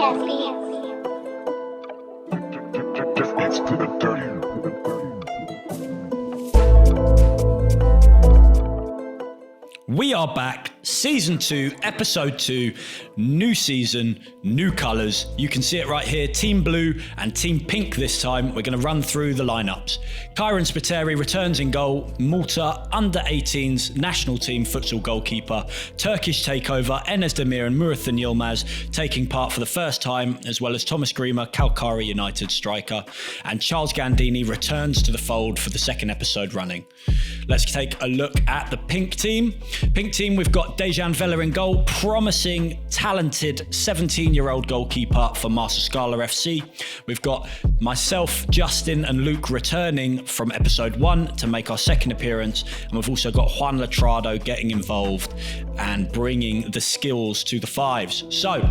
We are back, Season 2, Episode 2, new season, new colours. You can see it right here, Team Blue and Team Pink this time. We're going to run through the lineups. Kyron Spiteri returns in goal, Malta under-18s national team futsal goalkeeper, Turkish Takeover, Enes Demir and Murathan Yilmaz taking part for the first time, as well as Thomas Grima, Calcari United striker, and Charles Gandini returns to the fold for the second episode running. Let's take a look at the Pink team. Pink team, we've got Dejan Vela in goal, promising, talented 17-year-old goalkeeper for Marsa Scala FC. We've got myself, Justin and Luke returning from episode 1 to make our second appearance. And we've also got Juan Latrado getting involved and bringing the skills to the Fives. So,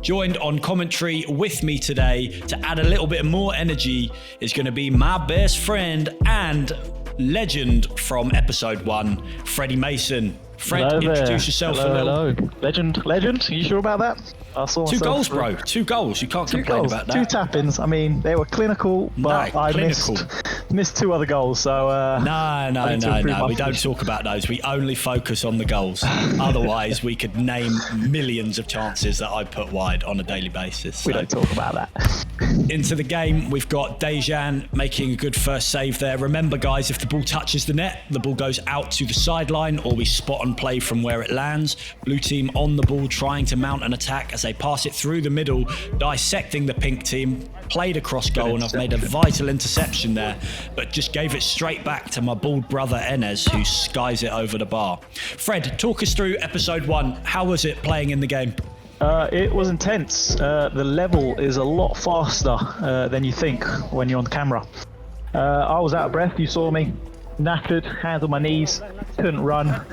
joined on commentary with me today to add a little bit more energy is going to be my best friend and legend from episode 1, Freddie Mason. Fred, introduce yourself a little. Hello. Legend? Are you sure about that? I saw 2 goals, bro. 2 goals. You can't complain about that. 2 tap-ins. I mean, they were clinical, but I missed 2 other goals. So No. We don't talk about those. We only focus on the goals. Otherwise, we could name millions of chances that I put wide on a daily basis. We don't talk about that. Into the game, we've got Dejan making a good first save there. Remember, guys, if the ball touches the net, the ball goes out to the sideline, or we spot and play from where it lands. Blue team on the ball, trying to mount an attack as they pass it through the middle, dissecting the Pink team, played across goal, and I've made a vital interception there, but just gave it straight back to my bald brother Enes, who skies it over the bar. Fred, talk us through episode 1. How was it playing in the game? It was intense. The level is a lot faster than you think when you're on the camera. I was out of breath, you saw me, knackered, hands on my knees, couldn't run.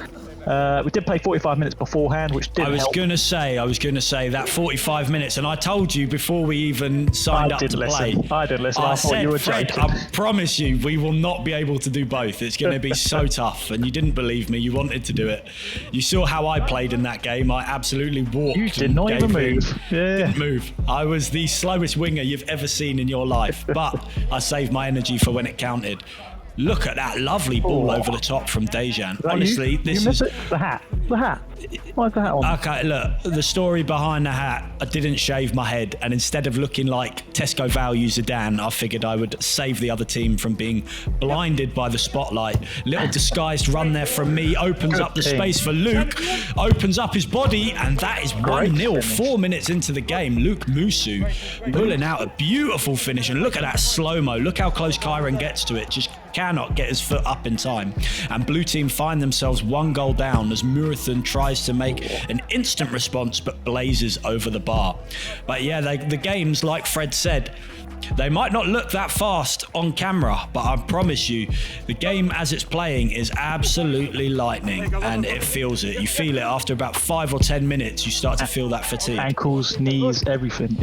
We did play 45 minutes beforehand, which didn't help. I was going to say that 45 minutes, and I told you before we even signed up to play. I did listen. I thought you were Fred, joking. I promise you, we will not be able to do both. It's going to be so tough, and you didn't believe me. You wanted to do it. You saw how I played in that game. I absolutely walked. You did not even move. Didn't move. I was the slowest winger you've ever seen in your life, but I saved my energy for when it counted. Look at that lovely ball over the top from Dejan. Honestly, this is... The hat. Why is the hat on? Okay, look, the story behind the hat, I didn't shave my head, and instead of looking like Tesco Value Zidane, I figured I would save the other team from being blinded by the spotlight. Little disguised run there from me, opens up the space for Luke, opens up his body, and that is 1-0, 4 minutes into the game. Luke Musu pulling out a beautiful finish, and look at that slow-mo. Look how close Kyron gets to it, just cannot get his foot up in time. And blue team find themselves 1 goal down as Murathan tries to make an instant response but blazes over the bar. But yeah, the games, like Fred said, they might not look that fast on camera, but I promise you, the game as it's playing is absolutely lightning, and it feels it. You feel it after about 5 or 10 minutes, you start to feel that fatigue. Ankles, knees, everything.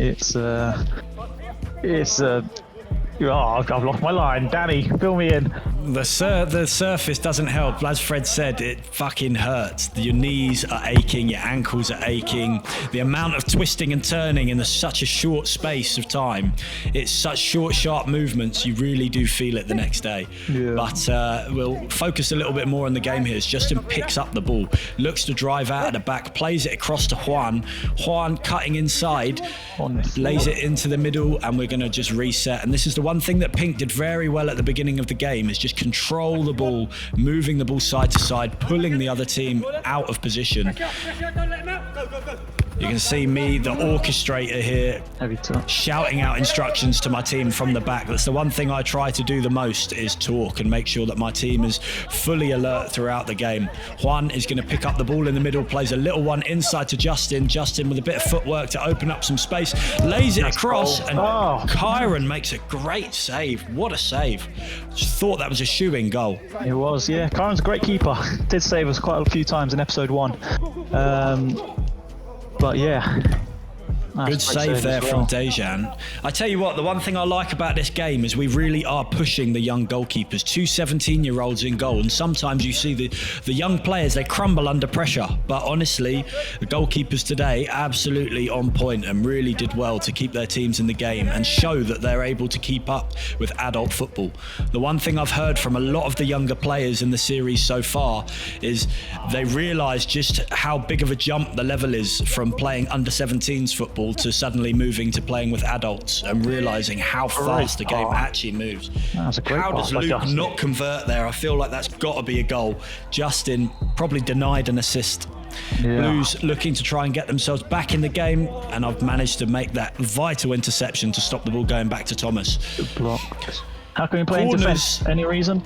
I've lost my line. Danny, fill me in. The surface doesn't help. As Fred said, it fucking hurts. Your knees are aching, your ankles are aching. The amount of twisting and turning in such a short space of time. It's such short, sharp movements. You really do feel it the next day. Yeah. But we'll focus a little bit more on the game here. As Justin picks up the ball, looks to drive out at the back, plays it across to Juan. Juan cutting inside, lays it into the middle, and we're going to just reset. And this is the one thing that Pink did very well at the beginning of the game, is just control the ball, moving the ball side to side, pulling the other team out of position. You can see me, the orchestrator here, shouting out instructions to my team from the back. That's the one thing I try to do the most, is talk and make sure that my team is fully alert throughout the game. Juan is going to pick up the ball in the middle, plays a little one inside to Justin. Justin with a bit of footwork to open up some space, lays it across, and Kyron makes a great save. What a save. Just thought that was a shoe-in goal. It was, yeah. Kyron's a great keeper. Did save us quite a few times in episode 1. But yeah, Good save there from Dejan. I tell you what, the one thing I like about this game is we really are pushing the young goalkeepers. 2 17-year-olds in goal, and sometimes you see the young players, they crumble under pressure. But honestly, the goalkeepers today absolutely on point and really did well to keep their teams in the game and show that they're able to keep up with adult football. The one thing I've heard from a lot of the younger players in the series so far is they realise just how big of a jump the level is from playing under 17s football to suddenly moving to playing with adults and realising how fast the game actually moves. That's a great How does Luke not convert there? I feel like that's got to be a goal. Justin probably denied an assist. Blues looking to try and get themselves back in the game, and I've managed to make that vital interception to stop the ball going back to Thomas. Good block. How can we play in defence? Any reason?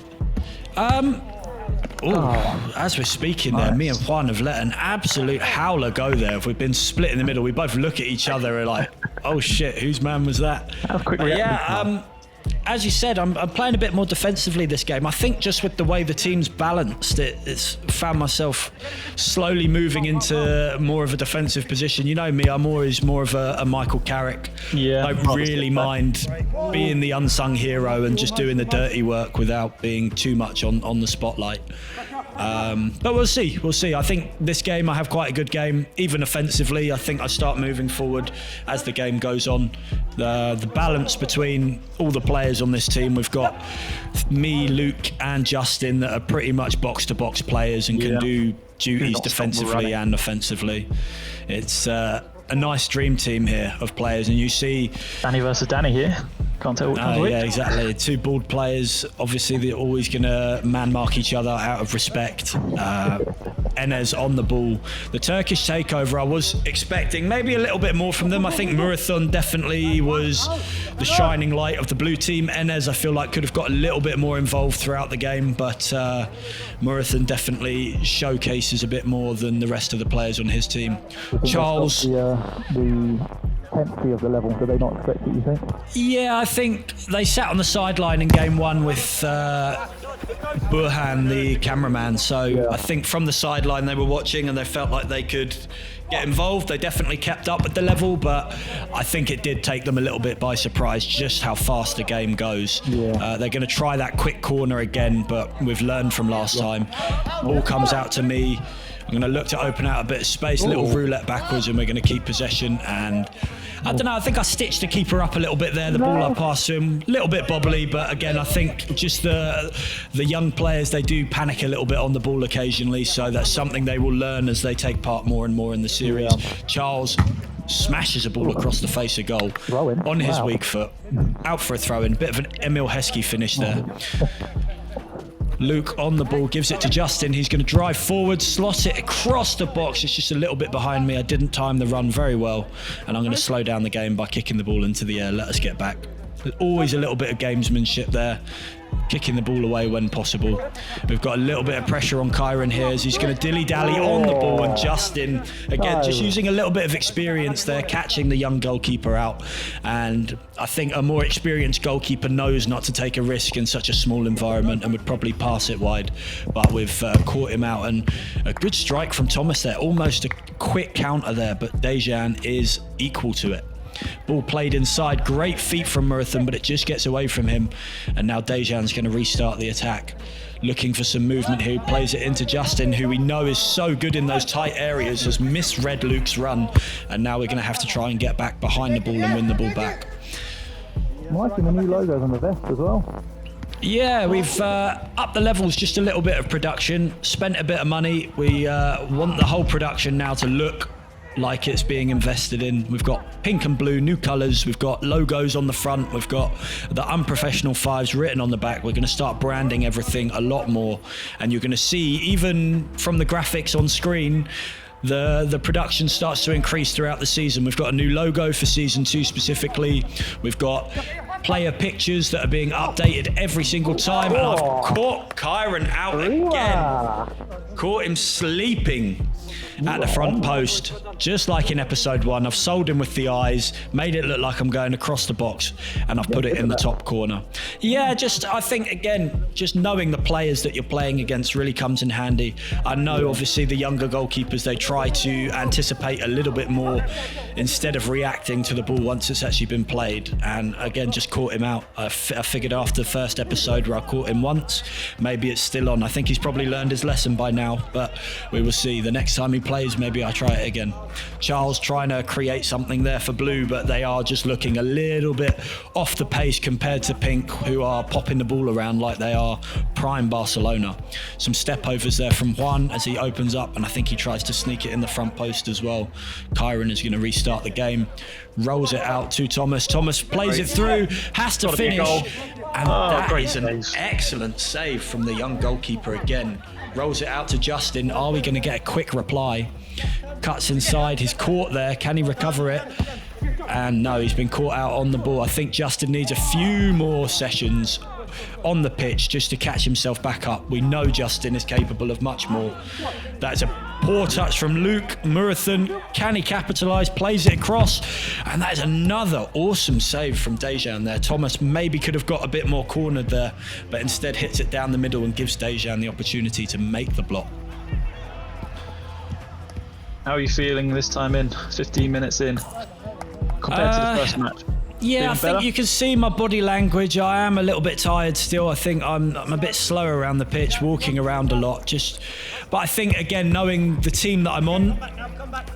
As we're speaking there, me and Juan have let an absolute howler go there. If we've been split in the middle, we both look at each other and like, oh shit, whose man was that? How quick reaction. As you said, I'm playing a bit more defensively this game. I think just with the way the team's balanced, it's found myself slowly moving into more of a defensive position. You know me, I'm always more of a Michael Carrick. I don't really mind being the unsung hero and just doing the dirty work without being too much on the spotlight. But we'll see. I think this game, I have quite a good game, even offensively. I think I start moving forward as the game goes on. The balance between all the players on this team, we've got me, Luke and Justin that are pretty much box-to-box players and can do duties defensively and offensively. It's a nice dream team here of players, and you see Danny versus Danny here. Can't tell what comes yeah, exactly. 2 bald players. Obviously, they're always going to man-mark each other out of respect. Enes on the ball. The Turkish takeover, I was expecting maybe a little bit more from them. I think Murathon definitely was the shining light of the blue team. Enes, I feel like, could have got a little bit more involved throughout the game, but Murathon definitely showcases a bit more than the rest of the players on his team. Charles... the intensity of the level, do they not expect it, you think? Yeah, I think they sat on the sideline in game 1 with Burhan, the cameraman, so I think from the sideline they were watching and they felt like they could get involved. They definitely kept up with the level, but I think it did take them a little bit by surprise just how fast the game goes. They're going to try that quick corner again, but we've learned from last time. Ball comes out to me. I'm going to look to open out a bit of space, a little roulette backwards, and we're going to keep possession. And I don't know, I think I stitched the keeper up a little bit there. The ball I passed to him, a little bit bobbly, but again, I think just the young players, they do panic a little bit on the ball occasionally, so that's something they will learn as they take part more and more in the series. Charles smashes a ball across the face of goal on his weak foot, out for a throw-in. Bit of an Emil Heskey finish there. Luke on the ball, gives it to Justin. He's going to drive forward, slot it across the box. It's just a little bit behind me. I didn't time the run very well, and I'm going to slow down the game by kicking the ball into the air. Let us get back. There's always a little bit of gamesmanship there, kicking the ball away when possible. We've got a little bit of pressure on Kyron here as he's going to dilly-dally on the ball, and Justin, again, just using a little bit of experience there, catching the young goalkeeper out. And I think a more experienced goalkeeper knows not to take a risk in such a small environment and would probably pass it wide. But we've caught him out, and a good strike from Thomas there. Almost a quick counter there, but Dejan is equal to it. Ball played inside, great feet from Murathon, but it just gets away from him. And now Dejan's going to restart the attack. Looking for some movement here, he plays it into Justin, who we know is so good in those tight areas, has misread Luke's run. And now we're going to have to try and get back behind the ball and win the ball back. Liking the new logos on the vest as well. Yeah, we've upped the levels just a little bit of production, spent a bit of money. We want the whole production now to look like it's being invested in. We've got pink and blue, new colours. We've got logos on the front. We've got the UNprofessional Fives written on the back. We're going to start branding everything a lot more. And you're going to see, even from the graphics on screen, the production starts to increase throughout the season. We've got a new logo for season 2 specifically. We've got player pictures that are being updated every single time. And I've caught Kyron out again. Caught him sleeping at the front post, just like in episode 1. I've sold him with the eyes, made it look like I'm going across the box, and I've put it in the top corner. Yeah, I think, again, just knowing the players that you're playing against really comes in handy. I know, obviously, the younger goalkeepers, they try to anticipate a little bit more instead of reacting to the ball once it's actually been played. And again, just caught him out. I figured after the first episode where I caught him once, maybe it's still on. I think he's probably learned his lesson by now, but we will see. The next time he plays, maybe I try it again. Charles trying to create something there for Blue, but they are just looking a little bit off the pace compared to Pink, who are popping the ball around like they are prime Barcelona. Some step overs there from Juan as he opens up, and I think he tries to sneak it in the front post as well. Kyron is going to restart the game, rolls it out to Thomas. Thomas plays it through, has to finish, and that is an excellent save from the young goalkeeper again. Rolls it out to Justin. Are we going to get a quick reply? Cuts inside. He's caught there. Can he recover it? And no, he's been caught out on the ball. I think Justin needs a few more sessions on the pitch just to catch himself back up. We know Justin is capable of much more. That's a poor touch from Luke Murathan. Can he capitalise? Plays it across. And that is another awesome save from Dejan there. Thomas maybe could have got a bit more cornered there, but instead hits it down the middle and gives Dejan the opportunity to make the block. How are you feeling this time in, 15 minutes in, compared to the first match? Yeah, I think you can see my body language. I am a little bit tired still. I think I'm a bit slower around the pitch, walking around a lot. But I think, again, knowing the team that I'm on,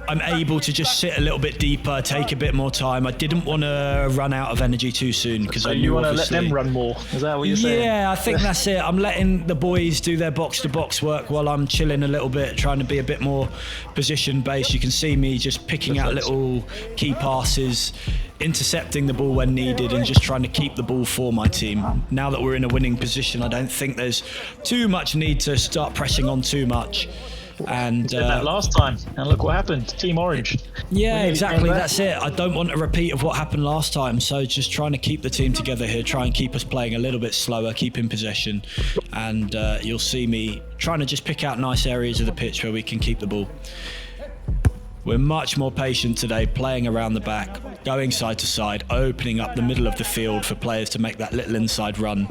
I'm able to just sit a little bit deeper, take a bit more time. I didn't want to run out of energy too soon because I knew you want to let them run more. Is that what you're saying? Yeah, I think that's it. I'm letting the boys do their box-to-box work while I'm chilling a little bit, trying to be a bit more position-based. You can see me just picking out little key passes, intercepting the ball when needed, and just trying to keep the ball for my team. Now that we're in a winning position, I don't think there's too much need to start pressing on too much. And did that last time, and look what happened. Team Orange. Yeah, exactly. That's it. I don't want a repeat of what happened last time. So just trying to keep the team together here, try and keep us playing a little bit slower, keep in possession, and you'll see me trying to just pick out nice areas of the pitch where we can keep the ball. We're much more patient today, playing around the back, going side to side, opening up the middle of the field for players to make that little inside run.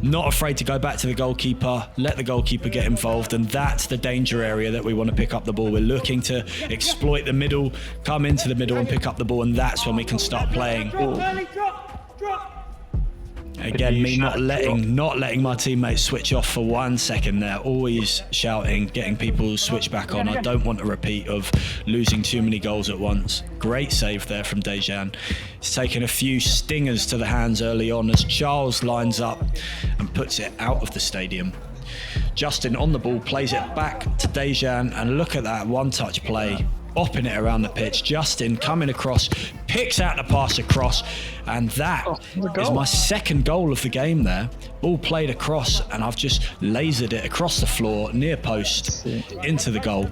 Not afraid to go back to the goalkeeper, let the goalkeeper get involved, and that's the danger area that we want to pick up the ball. We're looking to exploit the middle, come into the middle and pick up the ball, and that's when we can start playing. Again, me not letting my teammates switch off for 1 second there, always shouting, getting people switch back on. I don't want a repeat of losing too many goals at once. Great save there from Dejan. He's taken a few stingers to the hands early on as Charles lines up and puts it out of the stadium. Justin on the ball, plays it back to Dejan, and look at that one-touch play. Opping it around the pitch. Justin coming across, picks out the pass across, and that is my second goal of the game there. Ball played across, and I've just lasered it across the floor, near post, into the goal.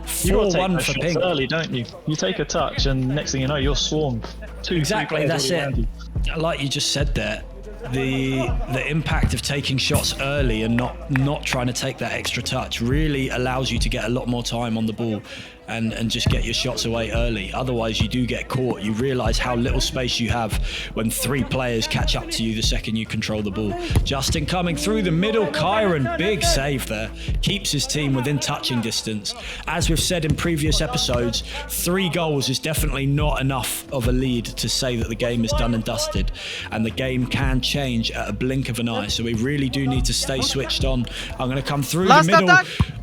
4-1 for Pink. Early, don't you? You take a touch, and next thing you know, you're swarmed. Exactly, that's it. Like you just said there, the impact of taking shots early and not trying to take that extra touch really allows you to get a lot more time on the ball and just get your shots away early. Otherwise, you do get caught. You realise how little space you have when 3 players catch up to you the second you control the ball. Justin coming through the middle. Kyron, big save there. Keeps his team within touching distance. As we've said in previous episodes, 3 goals is definitely not enough of a lead to say that the game is done and dusted. And the game can change at a blink of an eye. So we really do need to stay switched on. I'm going to come through the middle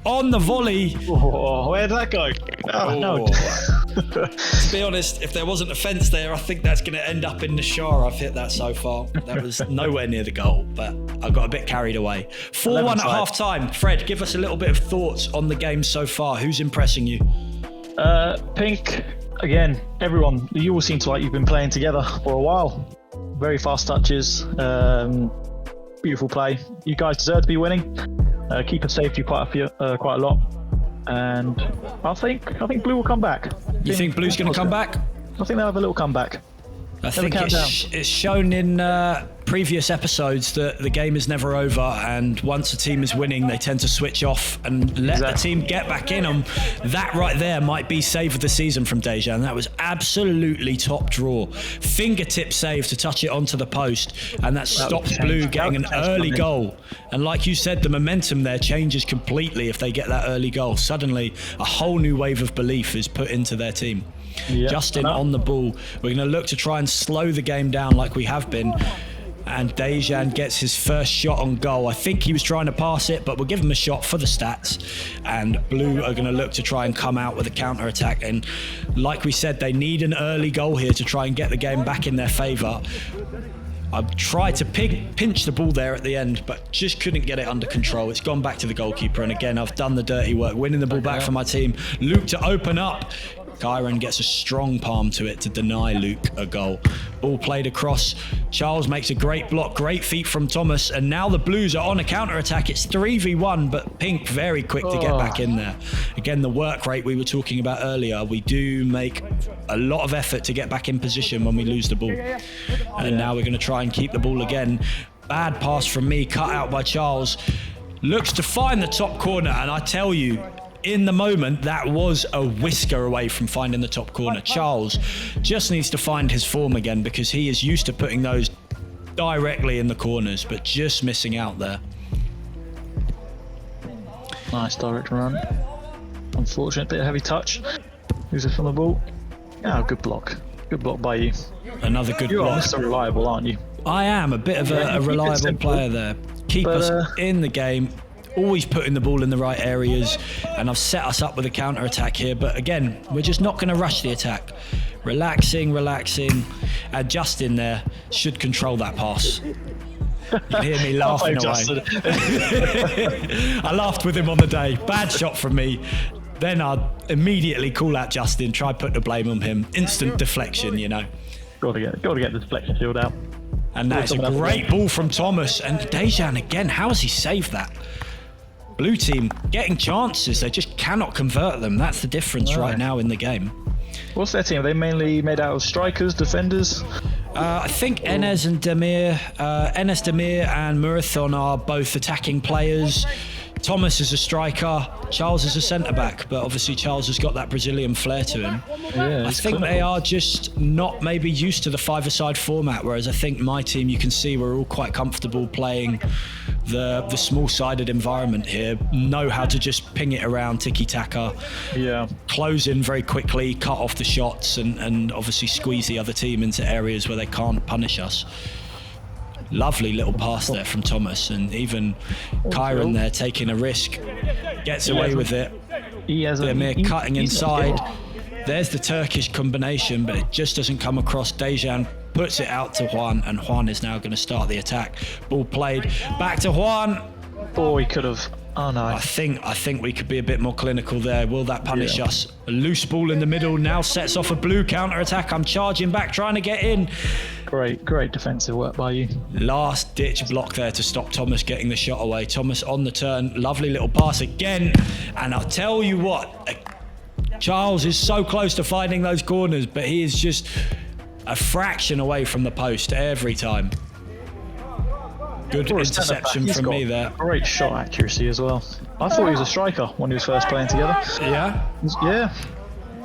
on the volley. Oh, where did that go? Oh, no. To be honest, if there wasn't a fence there, I think that's going to end up in the shower. I've hit that so far. That was nowhere near the goal, but I got a bit carried away. 4-1 at half time. Fred, give us a little bit of thoughts on the game so far. Who's impressing you? Pink, again, everyone, you all seem to like you've been playing together for a while. Very fast touches, beautiful play. You guys deserve to be winning. Keeper saved you quite a lot. And I think Blue will come back. You think Blue's going to come back? I think they'll have a little comeback. I think it's shown in previous episodes that the game is never over, and once a team is winning, they tend to switch off and let the team get back in them. That right there might be save of the season from Dejan. That was absolutely top draw. Fingertip save to touch it onto the post, and that stops Blue getting an early goal. And like you said, the momentum there changes completely if they get that early goal. Suddenly, a whole new wave of belief is put into their team. Yep. Justin on the ball. We're going to look to try and slow the game down like we have been. And Dejan gets his first shot on goal. I think he was trying to pass it, but we'll give him a shot for the stats. And Blue are going to look to try and come out with a counter-attack. And like we said, they need an early goal here to try and get the game back in their favour. I've tried to pinch the ball there at the end, but just couldn't get it under control. It's gone back to the goalkeeper. And again, I've done the dirty work, winning the ball back for my team. Luke to open up. Kyron gets a strong palm to it to deny Luke a goal. Ball played across. Charles makes a great block, great feet from Thomas, and now the Blues are on a counter-attack. It's 3v1, but Pink very quick to get back in there. Again, the work rate we were talking about earlier, we do make a lot of effort to get back in position when we lose the ball. And now we're going to try and keep the ball again. Bad pass from me, cut out by Charles. Looks to find the top corner, and I tell you, in the moment, that was a whisker away from finding the top corner. Charles just needs to find his form again, because he is used to putting those directly in the corners, but just missing out there. Nice direct run. Unfortunate bit of heavy touch. Who's it from the ball? Oh, good block. Good block by you. Another good You're block. Mr. Reliable, aren't you? I am a bit of a reliable player there. Keep us in the game. Always putting the ball in the right areas, and I've set us up with a counter-attack here, but again, we're just not going to rush the attack. Relaxing, and Justin there should control that pass. You hear me laughing away. I laughed with him on the day. Bad shot from me. Then I'd immediately call out Justin, try put the blame on him. Instant deflection, you know. Got to get the deflection shield out. And that's a great ball from Thomas, and Dejan again. How has he saved that? Blue team getting chances, they just cannot convert them. That's the difference right now in the game. What's their team? Are they mainly made out of strikers, defenders? I think Enes Demir and Murathon are both attacking players. Thomas is a striker, Charles is a centre-back, but obviously Charles has got that Brazilian flair to him. Yeah, I think they are just not maybe used to the five-a-side format, whereas I think my team, you can see we're all quite comfortable playing the small-sided environment here, know how to just ping it around, tiki-taka, close in very quickly, cut off the shots, and obviously squeeze the other team into areas where they can't punish us. Lovely little pass there from Thomas, and even Kyron there taking a risk, gets away with it. Demir cutting inside. There's the Turkish combination, but it just doesn't come across. Dejan puts it out to Juan, and Juan is now going to start the attack. Ball played back to Juan. Oh, he could have. Oh no. I think we could be a bit more clinical there. Will that punish us? A loose ball in the middle now sets off a Blue counter attack. I'm charging back, trying to get in. Great defensive work by you. Last ditch block there to stop Thomas getting the shot away. Thomas on the turn, lovely little pass again. And I'll tell you what, Charles is so close to finding those corners, but he is just a fraction away from the post every time. Good interception from me there. Great shot accuracy as well. I thought he was a striker when he was first playing together. Yeah?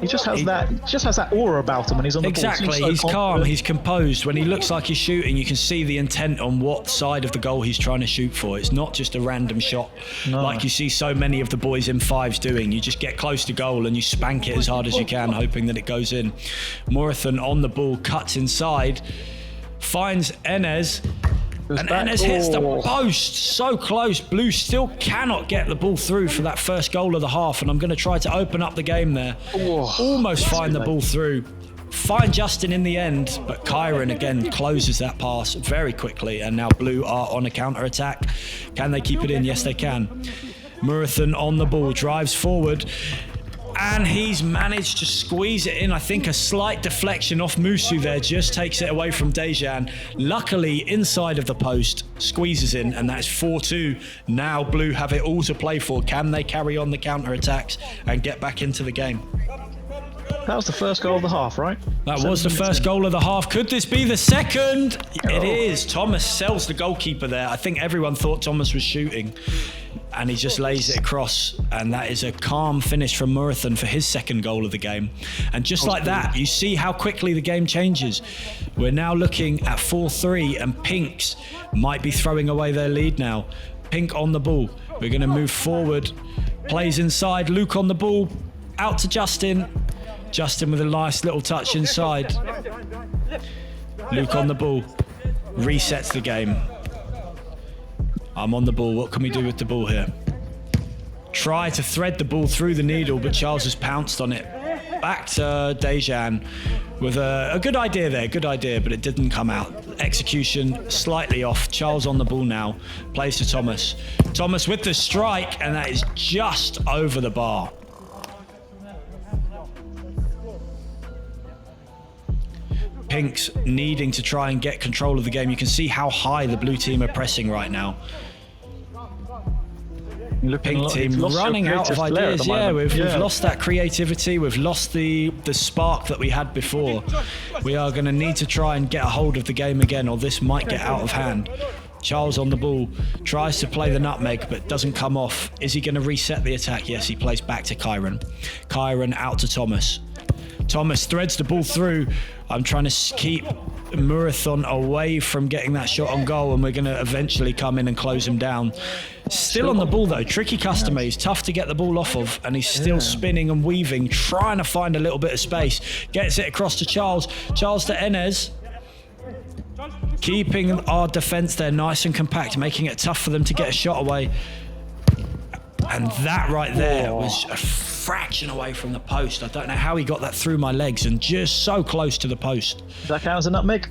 He just has that aura about him when he's on the ball. Exactly, he's calm, he's composed. When he looks like he's shooting, you can see the intent on what side of the goal he's trying to shoot for. It's not just a random shot like you see so many of the boys in fives doing. You just get close to goal and you spank it as hard as you can, hoping that it goes in. Murathon on the ball, cuts inside, finds Enes. And Enes hits the post, so close. Blue still cannot get the ball through for that first goal of the half, and I'm going to try to open up the game there. Almost find the ball through. Find Justin in the end, but Kyron again closes that pass very quickly, and now Blue are on a counter-attack. Can they keep it in? Yes, they can. Murathon on the ball, drives forward, and he's managed to squeeze it in. I think a slight deflection off Musu there just takes it away from Dejan. Luckily, inside of the post, squeezes in, and that's 4-2. Now Blue have it all to play for. Can they carry on the counter-attacks and get back into the game? That was the first goal of the half, right? That was the first goal of the half. Could this be the second? It is. Thomas sells the goalkeeper there. I think everyone thought Thomas was shooting, and he just lays it across, and that is a calm finish from Murathan for his second goal of the game. And just like that, you see how quickly the game changes. We're now looking at 4-3, and Pinks might be throwing away their lead now. Pink on the ball. We're going to move forward. Plays inside. Luke on the ball. Out to Justin. Justin with a nice little touch inside. Luke on the ball. Resets the game. I'm on the ball. What can we do with the ball here? Try to thread the ball through the needle, but Charles has pounced on it. Back to Dejan with a good idea there. Good idea, but it didn't come out. Execution slightly off. Charles on the ball now. Plays to Thomas. Thomas with the strike, and that is just over the bar. Pinks needing to try and get control of the game. You can see how high the blue team are pressing right now. Pink team running out of ideas. Yeah, we've lost that creativity. We've lost the spark that we had before. We are going to need to try and get a hold of the game again, or this might get out of hand. Charles on the ball, tries to play the nutmeg, but doesn't come off. Is he going to reset the attack? Yes, he plays back to Kyron. Kyron out to Thomas. Thomas threads the ball through. I'm trying to keep Murathan away from getting that shot on goal, and we're going to eventually come in and close him down. Still on the ball though, tricky customer. He's tough to get the ball off of, and he's still spinning and weaving, trying to find a little bit of space. Gets it across to Charles. Charles to Enes. Keeping our defence there nice and compact, making it tough for them to get a shot away. And that right there was a fraction away from the post. I don't know how he got that through my legs and just so close to the post. Does that count as a nutmeg?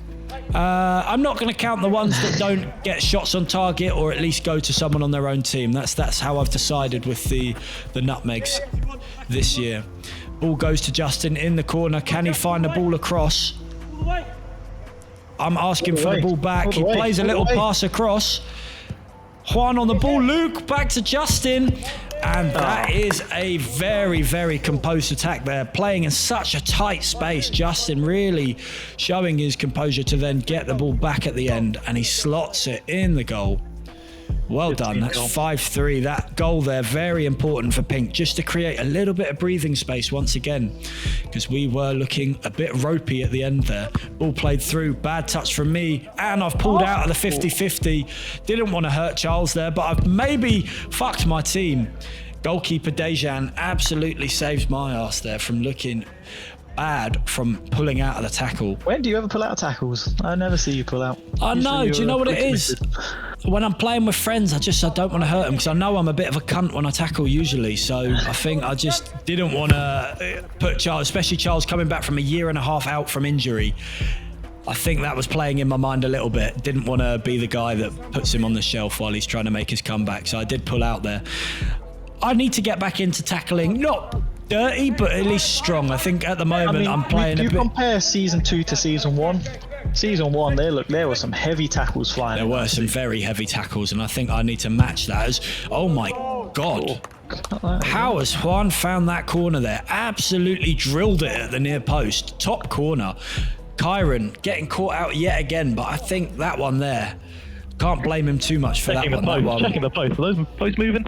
I'm not going to count the ones that don't get shots on target or at least go to someone on their own team. That's how I've decided with the nutmegs this year. Ball goes to Justin in the corner. Can he find the ball across? I'm asking for the ball back. He plays a little pass across. Juan on the ball. Luke back to Justin. And that is a very, very composed attack there. Playing in such a tight space. Justin really showing his composure to then get the ball back at the end. And he slots it in the goal. Well done. That's 5-3. That goal there, very important for Pink, just to create a little bit of breathing space once again, because we were looking a bit ropey at the end there. Ball played through, bad touch from me, and I've pulled out of the 50-50. Didn't want to hurt Charles there, but I've maybe fucked my team. Goalkeeper Dejan absolutely saves my ass there from looking bad from pulling out of the tackle. When do you ever pull out of tackles? I never see you pull out. I know. Do you know what it is? When I'm playing with friends, I don't want to hurt them because I know I'm a bit of a cunt when I tackle usually. So I think I just didn't want to put Charles, especially Charles coming back from a year and a half out from injury. I think that was playing in my mind a little bit. Didn't want to be the guy that puts him on the shelf while he's trying to make his comeback. So I did pull out there. I need to get back into tackling. Not dirty, but at least strong. I think at the moment I'm playing a bit. You compare season 2 to season 1. Season 1, there were some heavy tackles flying. There were some very heavy tackles, and I think I need to match that. Oh my God. How has Juan found that corner there? Absolutely drilled it at the near post. Top corner. Kyron getting caught out yet again, but I think that one there, can't blame him too much for checking that one. Checking the post. Are those moving?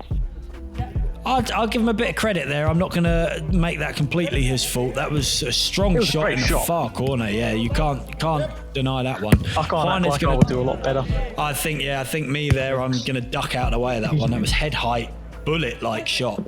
I'll give him a bit of credit there. I'm not going to make that completely his fault. That was a strong shot in the far corner. Yeah, you can't deny that one. I can't act like I would do a lot better. I think me there, I'm going to duck out of the way of that one. That was head height, bullet-like shot.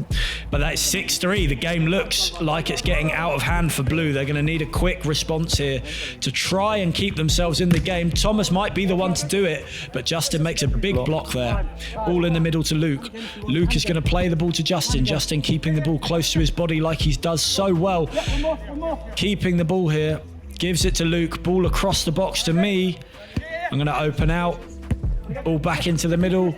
But that's 6-3. The game looks like it's getting out of hand for Blue. They're going to need a quick response here to try and keep themselves in the game. Thomas might be the one to do it, but Justin makes a big block there. Ball in the middle to Luke. Luke is going to play the ball to Justin. Justin keeping the ball close to his body like he does so well. Keeping the ball here. Gives it to Luke. Ball across the box to me. I'm going to open out. Ball back into the middle.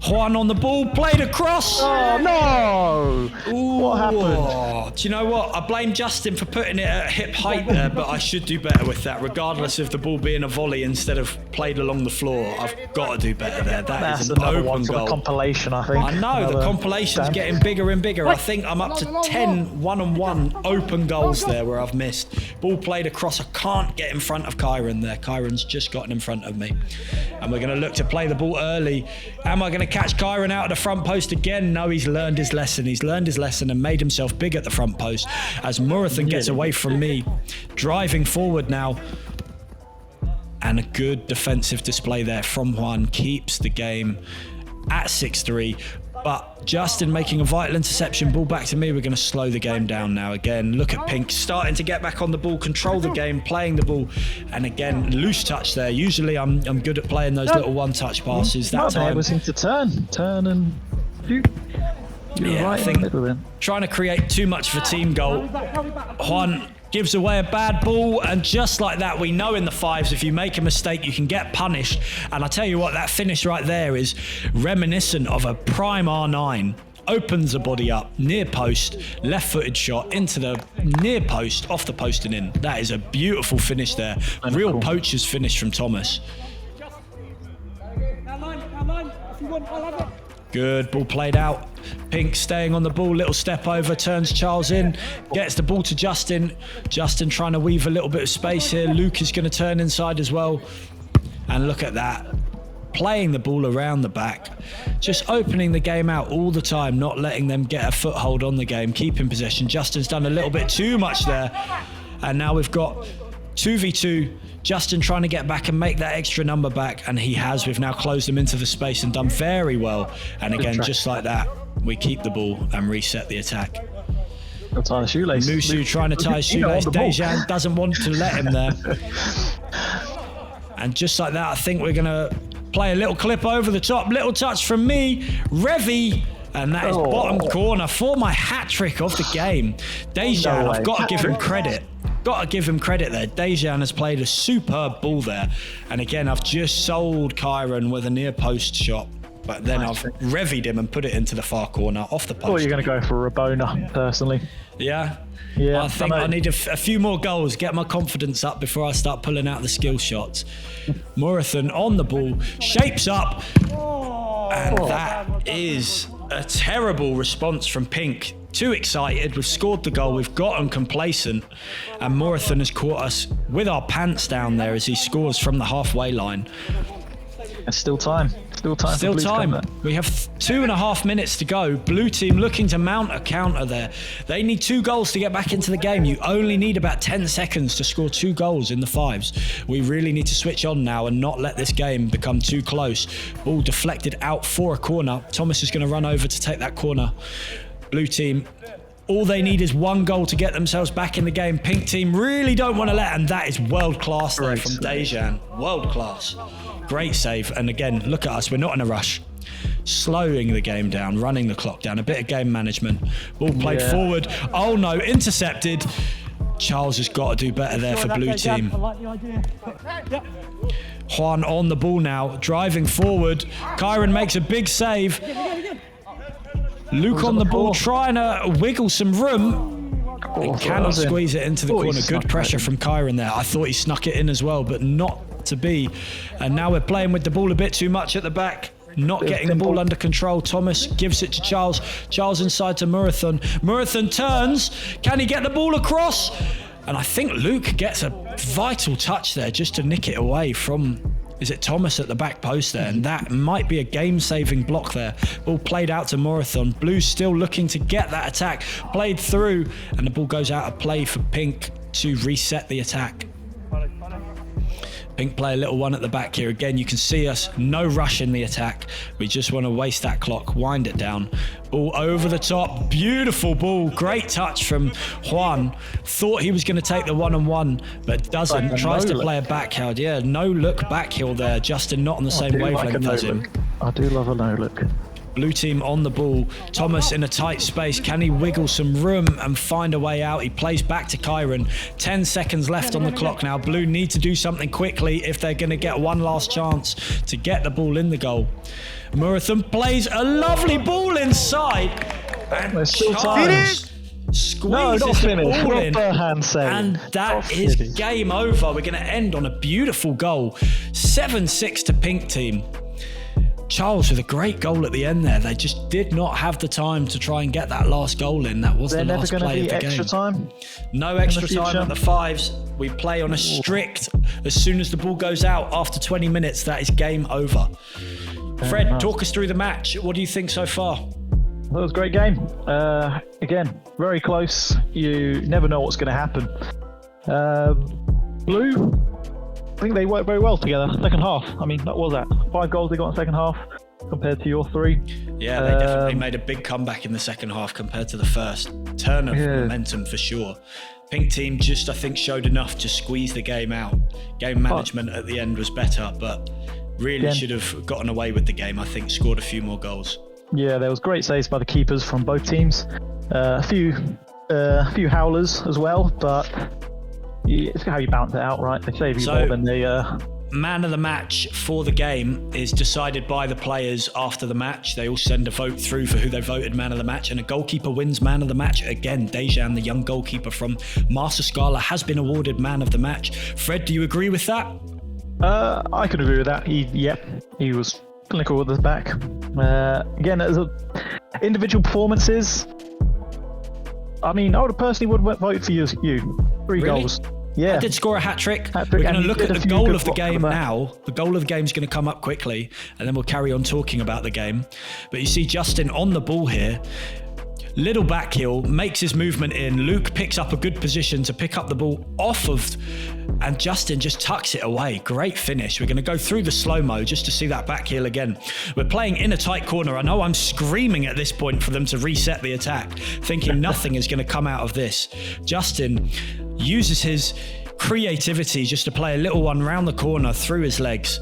Juan on the ball, played across. Oh no! Ooh, what happened? Do you know what? I blame Justin for putting it at hip height there, but I should do better with that, regardless of the ball being a volley instead of played along the floor. I've got to do better there. That's an another open one for goal. the compilation, I think. I know, the compilation's getting bigger and bigger. I think I'm up to 10 one-on-one open goals there where I've missed. Ball played across. I can't get in front of Kyron there. Kyron's just gotten in front of me. And we're going to look to play the ball early. Am I going to catch Kyron out of the front post again? No, he's learned his lesson. He's learned his lesson and made himself big at the front post as Murathan gets away from me, driving forward now. And a good defensive display there from Juan keeps the game at 6-3. But Justin making a vital interception, ball back to me. We're going to slow the game down now again. Look at Pink starting to get back on the ball, control the game, playing the ball. And again, loose touch there. Usually I'm good at playing those little one-touch passes. That time was him to turn and shoot. Yeah, I think trying to create too much of a team goal. Juan gives away a bad ball, and just like that, we know in the fives, if you make a mistake, you can get punished. And I tell you what, that finish right there is reminiscent of a prime R9. Opens the body up, near post, left-footed shot into the near post, off the post and in. That is a beautiful finish there. Real poacher's finish from Thomas. Good, ball played out. Pink staying on the ball, little step over, turns Charles in, gets the ball to Justin. Justin trying to weave a little bit of space here. Luke is going to turn inside as well. And look at that, playing the ball around the back, just opening the game out all the time, not letting them get a foothold on the game, keeping possession. Justin's done a little bit too much there. And now we've got 2v2. Justin trying to get back and make that extra number back, and he has. We've now closed him into the space and done very well. And again, just like that, we keep the ball and reset the attack. Tie the shoelace. Musu trying to tie his shoelace. Dejan doesn't want to let him there. And just like that, I think we're going to play a little clip over the top. Little touch from me, Revy. And that is bottom corner for my hat trick of the game. Dejan, I've got to give him credit. Got to give him credit there. Dejan has played a superb ball there. And again, I've just sold Kyron with a near post shot. But then I've revied him and put it into the far corner, off the post. Or you're going to go for Rabona, personally. Yeah. I think I need a few more goals, get my confidence up before I start pulling out the skill shots. Murathan on the ball, shapes up. And that is a terrible response from Pink. Too excited, we've scored the goal, we've gotten complacent, and Murathan has caught us with our pants down there as he scores from the halfway line. There's still time. Still time. We have 2.5 minutes to go. Blue team looking to mount a counter there. They need 2 goals to get back into the game. You only need about 10 seconds to score 2 goals in the fives. We really need to switch on now and not let this game become too close. Ball deflected out for a corner. Thomas is going to run over to take that corner. Blue team, all they need is 1 goal to get themselves back in the game. Pink team really don't want to let, and that is world class there from Dejan. World class. Great save. And again, look at us, we're not in a rush. Slowing the game down, running the clock down, a bit of game management. Ball played forward. Oh no, intercepted. Charles has got to do better there for blue team. Juan on the ball now, driving forward. Kyron makes a big save. Luke on the ball, trying to wiggle some room. And cannot squeeze it into the corner. Good pressure from Kyron there. I thought he snuck it in as well, but not to be. And now we're playing with the ball a bit too much at the back. Not getting the ball under control. Thomas gives it to Charles. Charles inside to Murathan. Murathan turns. Can he get the ball across? And I think Luke gets a vital touch there just to nick it away from... Is it Thomas at the back post there? And that might be a game-saving block there. Ball played out to Murathan. Blue's still looking to get that attack. Played through, and the ball goes out of play for Pink to reset the attack. Pink play a little one at the back here. Again, you can see us, no rush in the attack. We just want to waste that clock, wind it down. Ball over the top, beautiful ball. Great touch from Juan. Thought he was going to take the one-on-one, but doesn't. Tries to play a backhand. Yeah, no look backheel there. Justin not on the same wavelength as him. I do love a no look. Blue team on the ball. Thomas in a tight space. Can he wiggle some room and find a way out? He plays back to Kyron. 10 seconds left on the clock now. Blue need to do something quickly if they're going to get one last chance to get the ball in the goal. Murathan plays a lovely ball inside. And Charles Squeezes not the finish. ball in. Proper hand save. And that is game over. We're going to end on a beautiful goal. 7-6 to Pink Team. Charles with a great goal at the end there. They just did not have the time to try and get that last goal in. That was the last play of the game. Extra time? No extra time at the Fives. We play on a strict, as soon as the ball goes out after 20 minutes, that is game over. Fred, talk us through the match. What do you think so far? That was a great game. Again, very close. You never know what's going to happen. Blue, I think they worked very well together. Second half. I mean, what was that? 5 goals they got in the second half compared to your 3. Yeah, they definitely made a big comeback in the second half compared to the first. Turn of momentum for sure. Pink Team just, I think, showed enough to squeeze the game out. Game management at the end was better, but really should have gotten away with the game. I think scored a few more goals. Yeah, there was great saves by the keepers from both teams. A few howlers as well, but it's how you balance it out, right? They save you more than they... Man of the match for the game is decided by the players after the match. They all send a vote through for who they voted man of the match, and a goalkeeper wins man of the match. Again, Dejan, the young goalkeeper from Master Scala, has been awarded man of the match. Fred, do you agree with that? I can agree with that. He was clinical with his back. Again, as individual performances, I mean, I would personally vote for you. 3 goals. Yeah. I did score a hat-trick. We're going to look at the goal of the game now. The goal of the game is going to come up quickly, and then we'll carry on talking about the game. But you see Justin on the ball here. Little back heel, makes his movement in. Luke picks up a good position to pick up the ball off of, and Justin just tucks it away. Great finish. We're going to go through the slow-mo just to see that back heel again. We're playing in a tight corner. I know I'm screaming at this point for them to reset the attack, thinking nothing is going to come out of this. Justin uses his creativity just to play a little one round the corner through his legs.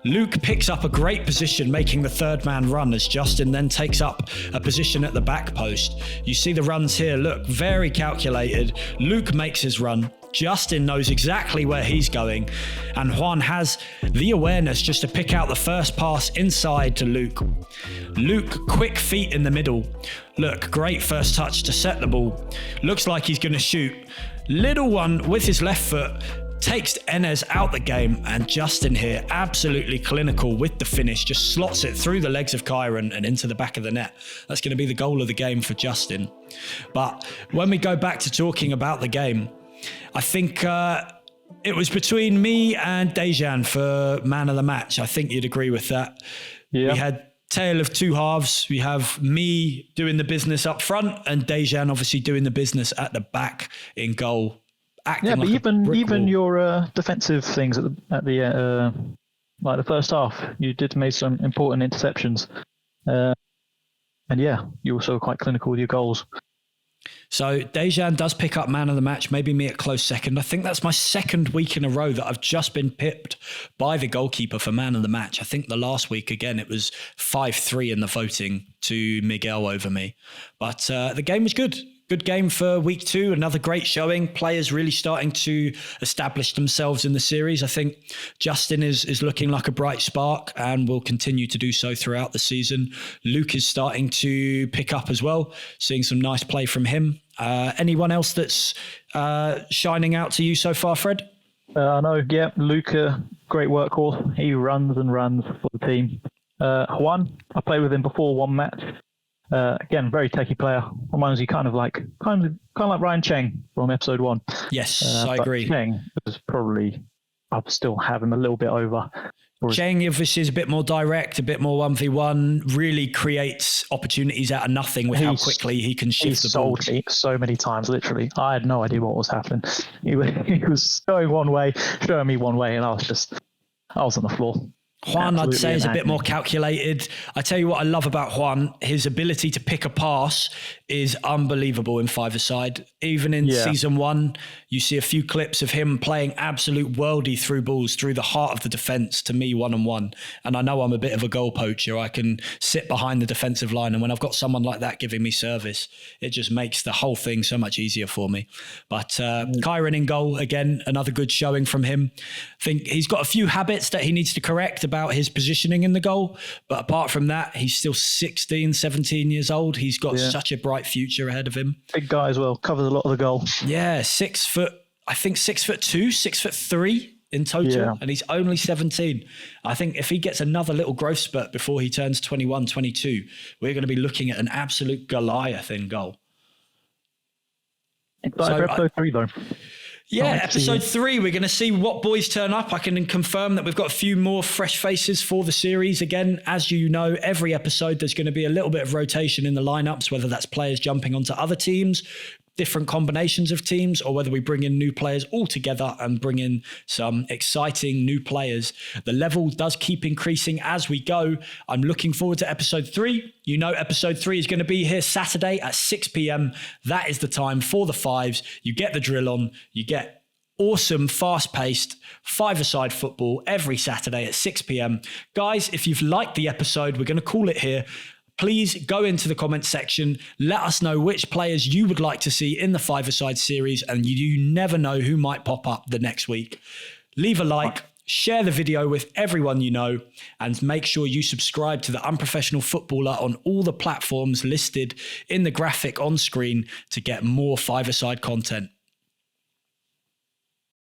Luke picks up a great position, making the third man run as Justin then takes up a position at the back post. You see the runs here, look, very calculated. Luke makes his run. Justin knows exactly where he's going, and Juan has the awareness just to pick out the first pass inside to Luke. Luke, quick feet in the middle. Look, great first touch to set the ball. Looks like he's going to shoot. Little one with his left foot takes Enes out the game, and Justin here absolutely clinical with the finish, just slots it through the legs of Kyron and into the back of the net. That's going to be the goal of the game for Justin. But when we go back to talking about the game, I think it was between me and Dejan for man of the match. I think you'd agree with that. Yeah. We had tale of 2 halves. We have me doing the business up front and Dejan obviously doing the business at the back in goal. Yeah, but even your defensive things at the like the first half, you did make some important interceptions, and yeah, you were also quite clinical with your goals. So Dejan does pick up man of the match, maybe me at close second. I think that's my second week in a row that I've just been pipped by the goalkeeper for man of the match. I think the last week, again, it was 5-3 in the voting to Miguel over me. But the game was good. Good game for week 2. Another great showing. Players really starting to establish themselves in the series. I think Justin is looking like a bright spark and will continue to do so throughout the season. Luke is starting to pick up as well. Seeing some nice play from him. Anyone else that's shining out to you so far, Fred? I know, yeah. Luke, great workhorse. He runs and runs for the team. Juan, I played with him before one match. Again, very techie player. Reminds you kind of like Ryan Cheng from episode 1. Yes, I agree. Cheng is probably, I'd still have him a little bit over. Cheng obviously is a bit more direct, a bit more 1v1, really creates opportunities out of nothing with how quickly he can shift the ball. He sold me so many times, literally. I had no idea what was happening. He was going one way, showing me one way, and I was on the floor. Juan, I'd say, is a bit more calculated. I tell you what I love about Juan, his ability to pick a pass is unbelievable in five-a-side. Even in season 1, you see a few clips of him playing absolute worldie through balls through the heart of the defence to me one-on-one. And I know I'm a bit of a goal poacher. I can sit behind the defensive line, and when I've got someone like that giving me service, it just makes the whole thing so much easier for me. But Kyron in goal, again, another good showing from him. I think he's got a few habits that he needs to correct, about his positioning in the goal. But apart from that, he's still 16, 17 years old. He's got such a bright future ahead of him. Big guy as well. Covers a lot of the goal. Yeah, 6 foot, I think 6'2", 6'3" in total. And he's only 17. I think if he gets another little growth spurt before he turns 21, 22, we're going to be looking at an absolute Goliath in goal. So, episode 3 though. Yeah, episode 3, we're going to see what boys turn up. I can confirm that we've got a few more fresh faces for the series. Again, as you know, every episode there's going to be a little bit of rotation in the lineups, whether that's players jumping onto other teams, different combinations of teams, or whether we bring in new players all together and bring in some exciting new players. The level does keep increasing as we go. I'm looking forward to episode 3. You know, episode 3 is going to be here Saturday at 6 p.m. That is the time for the Fives. You get the drill on. You get awesome, fast-paced, five-a-side football every Saturday at 6 p.m. Guys, if you've liked the episode, we're going to call it here. Please go into the comments section. Let us know which players you would like to see in the five-a-side series, and you never know who might pop up the next week. Leave a like, share the video with everyone you know, and make sure you subscribe to the Unprofessional Footballer on all the platforms listed in the graphic on screen to get more five-a-side content.